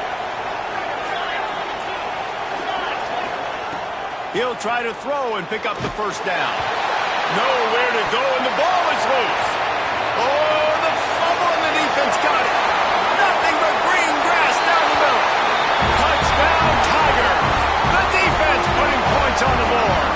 He'll try to throw and pick up the 1st down. Nowhere to go, and the ball is loose. Oh, the fumble, and the defense got it. Nothing but green grass down the middle. Touchdown, Tiger. The defense putting points on the board.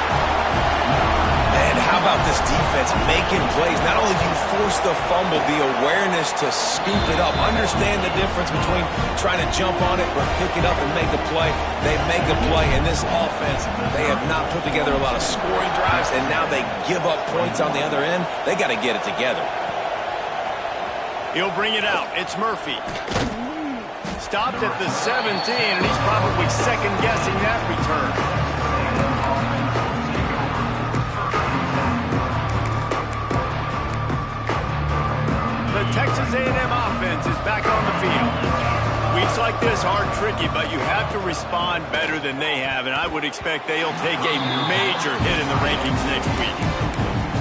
And how about this defense making plays? Not only do you force the fumble, the awareness to scoop it up. Understand the difference between trying to jump on it or pick it up and make a play. They make a play. In this offense, they have not put together a lot of scoring drives, and now they give up points on the other end. They got to get it together. He'll bring it out. It's Murphy. Stopped at the 17, and he's probably second-guessing that return. The Texas A&M offense is back on the field. Weeks like this are tricky, but you have to respond better than they have, and I would expect they'll take a major hit in the rankings next week.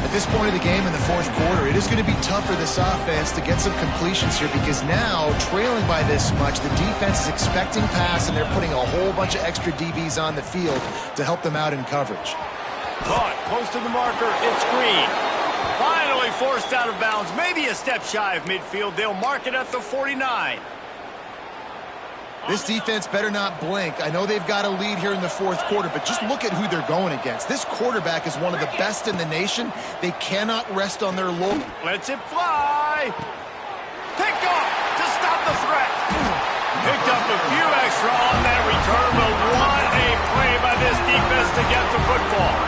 At this point of the game in the 4th quarter, it is going to be tough for this offense to get some completions here because now, trailing by this much, the defense is expecting pass, and they're putting a whole bunch of extra DBs on the field to help them out in coverage. Caught close to the marker. It's Green. Finally forced out of bounds. Maybe a step shy of midfield. They'll mark it at the 49. This defense better not blink. I know they've got a lead here in the 4th quarter, but just look at who they're going against. This quarterback is one of the best in the nation. They cannot rest on their laurels. Lets it fly. Pick off to stop the threat. Picked up a few extra on that return, but what a play by this defense to get the football.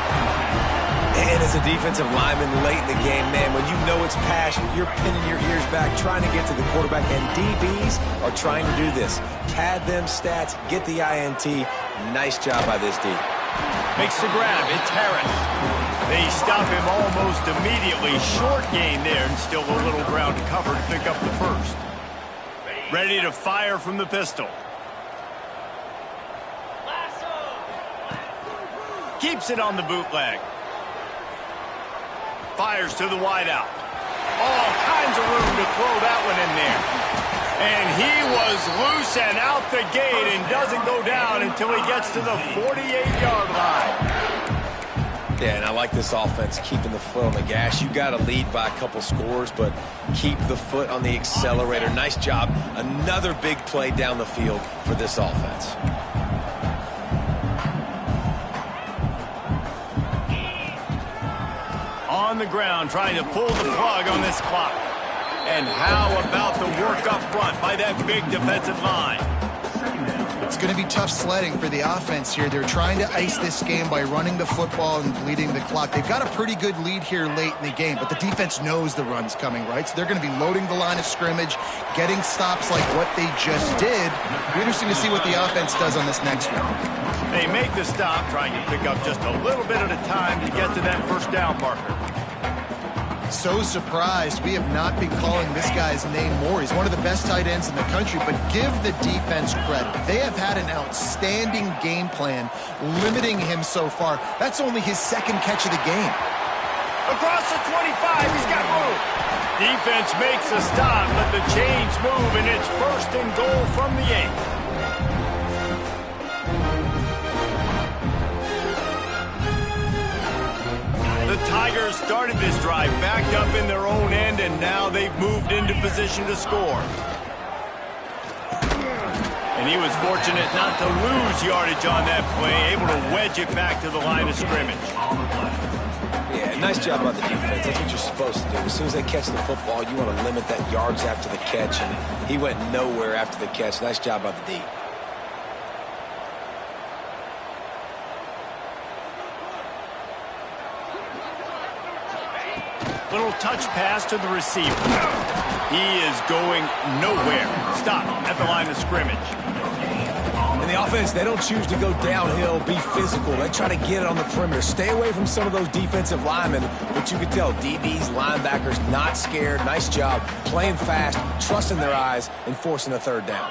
And as a defensive lineman late in the game, man, when you know it's passion, you're pinning your ears back, trying to get to the quarterback, and DBs are trying to do this. Pad them stats, get the INT. Nice job by this D. Makes the grab. It's Harris. They stop him almost immediately. Short gain there, and still a little ground to cover to pick up the 1st. Ready to fire from the pistol. Keeps it on the bootleg. Fires to the wideout. All kinds of room to throw that one in there. And he was loose and out the gate and doesn't go down until he gets to the 48-yard line. Yeah, and I like this offense keeping the foot on the gas. You got to lead by a couple scores, but keep the foot on the accelerator. Nice job. Another big play down the field for this offense. On the ground, trying to pull the plug on this clock. And how about the work up front by that big defensive line? It's going to be tough sledding for the offense here. They're trying to ice this game by running the football and bleeding the clock. They've got a pretty good lead here late in the game, but the defense knows the run's coming, right? So they're going to be loading the line of scrimmage, getting stops like what they just did. It'll be interesting to see what the offense does on this next one. They make the stop, trying to pick up just a little bit at a time to get to that first down marker. So surprised we have not been calling this guy's name more. He's one of the best tight ends in the country, but give the defense credit. They have had an outstanding game plan limiting him so far. That's only his second catch of the game. Across the 25, he's got room. Defense makes a stop, but the chains move, and it's first and goal from the 8. The Tigers started this drive backed up in their own end, and now they've moved into position to score. And he was fortunate not to lose yardage on that play, able to wedge it back to the line of scrimmage. Yeah, nice job by the defense. That's what you're supposed to do. As soon as they catch the football, you want to limit that yards after the catch, and he went nowhere after the catch. Nice job by the D. Little touch pass to the receiver. He is going nowhere. Stop at the line of scrimmage. In the offense, they don't choose to go downhill, be physical. They try to get it on the perimeter. Stay away from some of those defensive linemen, but you can tell DBs, linebackers, not scared. Nice job playing fast, trusting their eyes, and forcing a third down.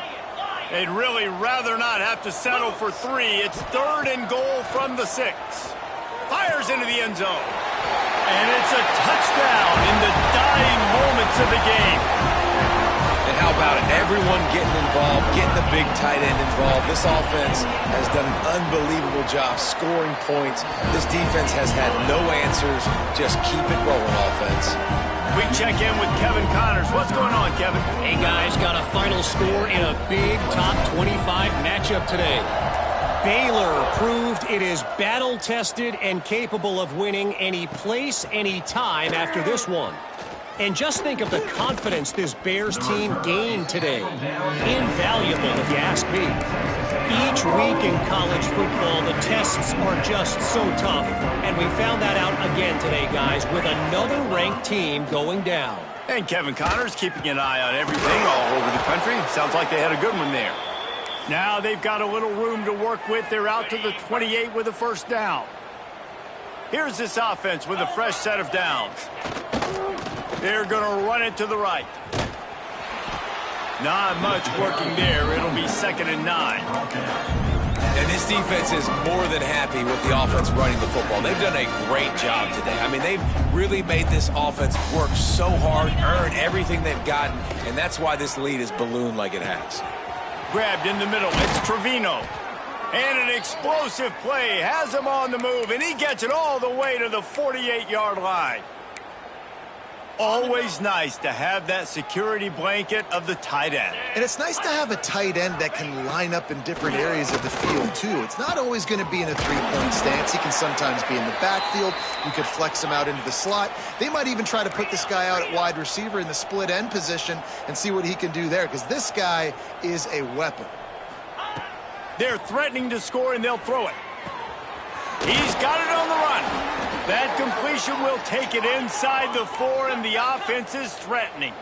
They'd really rather not have to settle for 3. It's third and goal from the 6. Fires into the end zone. And it's a touchdown in the dying moments of the game. And how about it? Everyone getting involved, getting the big tight end involved. This offense has done an unbelievable job scoring points. This defense has had no answers. Just keep it rolling, offense. We check in with Kevin Connors. What's going on, Kevin? Hey, guys, got a final score in a big top 25 matchup today. Baylor proved it is battle-tested and capable of winning any place, any time after this one. And just think of the confidence this Bears team gained today. Invaluable, if you ask me. Each week in college football, the tests are just so tough. And we found that out again today, guys, with another ranked team going down. And Kevin Connors keeping an eye on everything all over the country. Sounds like they had a good one there. Now they've got a little room to work with. They're out to the 28 with a first down. Here's this offense with a fresh set of downs. They're going to run it to the right. Not much working there. It'll be 2nd and 9. And this defense is more than happy with the offense running the football. They've done a great job today. I mean, they've really made this offense work so hard, earn everything they've gotten, and that's why this lead is ballooned like it has. Grabbed in the middle. It's Trevino. And an explosive play. Has him on the move, and he gets it all the way to the 48-yard line. Always nice to have that security blanket of the tight end. And it's nice to have a tight end that can line up in different areas of the field, too. It's not always going to be in a three-point stance. He can sometimes be in the backfield. You could flex him out into the slot. They might even try to put this guy out at wide receiver in the split end position and see what he can do there, because this guy is a weapon. They're threatening to score, and they'll throw it. He's got it on the run. That completion will take it inside the 4, and the offense is threatening.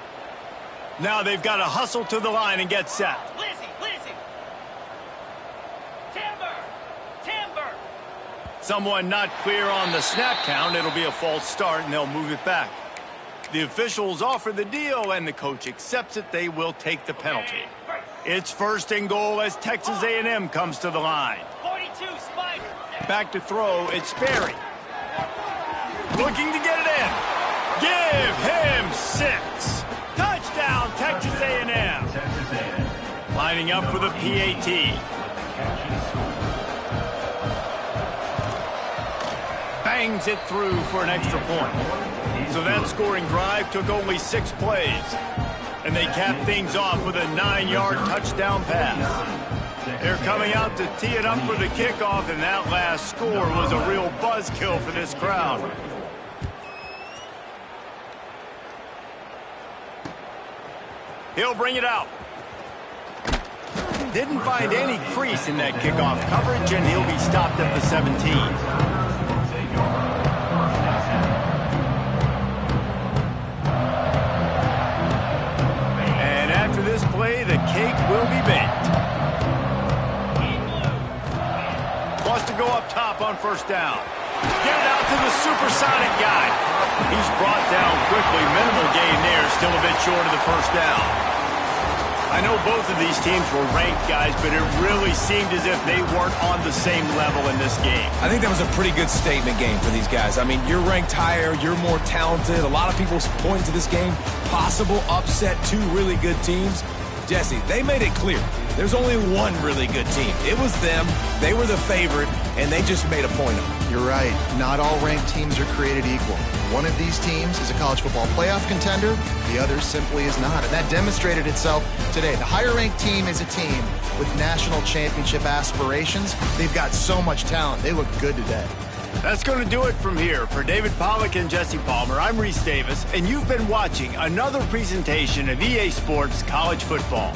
Now they've got to hustle to the line and get set. Lizzie. Timber. Someone not clear on the snap count. It'll be a false start, and they'll move it back. The officials offer the deal, and the coach accepts it. They will take the penalty. It's 1st and goal as Texas A&M comes to the line. 42, Spider. Back to throw, it's Sperry. Looking to get it in. Give him 6. Touchdown, Texas A&M. Lining up for the PAT. Bangs it through for an extra point. So that scoring drive took only 6 plays. And they capped things off with a 9-yard touchdown pass. They're coming out to tee it up for the kickoff, and that last score was a real buzzkill for this crowd. He'll bring it out. Didn't find any crease in that kickoff coverage, and he'll be stopped at the 17. And after this play, the cake will be baked. Wants to go up top on first down. Get it out to the supersonic guy. He's brought down quickly. Minimal gain there. Still a bit short of the first down. I know both of these teams were ranked, guys, but it really seemed as if they weren't on the same level in this game. I think that was a pretty good statement game for these guys. I mean, you're ranked higher, you're more talented. A lot of people point to this game, possible upset, 2 really good teams. Jesse, they made it clear. There's only one really good team. It was them. They were the favorite, and they just made a point of it. You're right. Not all ranked teams are created equal. One of these teams is a college football playoff contender. The other simply is not. And that demonstrated itself today. The higher-ranked team is a team with national championship aspirations. They've got so much talent. They look good today. That's going to do it from here. For David Pollack and Jesse Palmer, I'm Reese Davis, and you've been watching another presentation of EA Sports College Football.